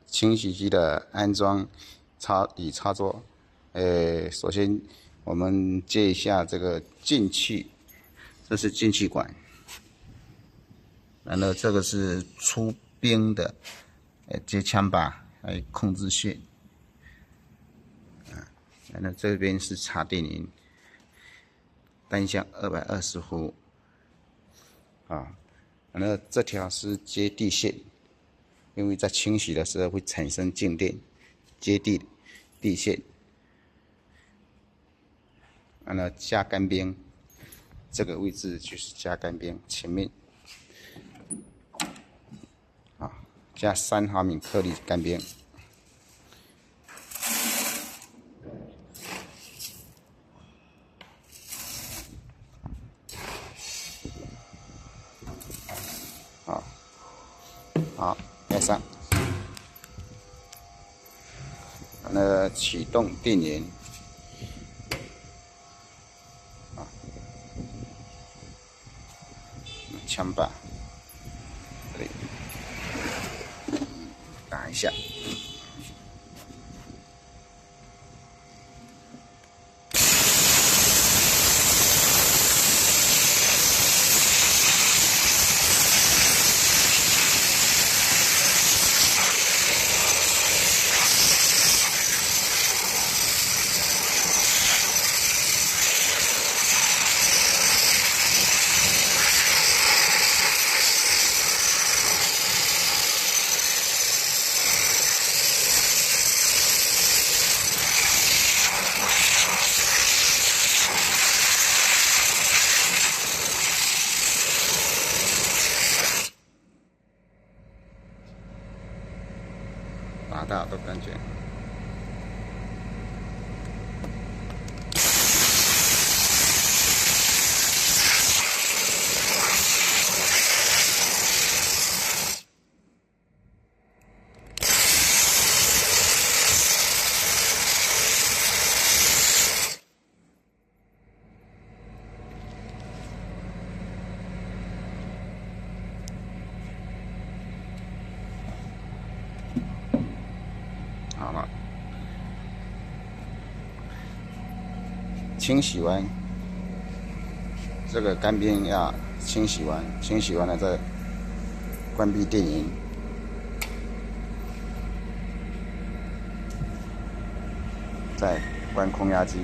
清洗机的安装与操作。首先我们接一下这个进气，这是进气管，然后这个是出冰的接枪把，还有控制线，然后这边是插电源，单向220伏，然后这条是接地线，因为在清洗的时候会产生静电，接地线。然后加干冰，这个位置就是加干冰，前面加3毫米颗粒干冰。好，盖上。然后启动电源。枪把这里打一下，打到的感觉。好了，清洗完这个干冰要清洗完了再关闭电源，再关空压机。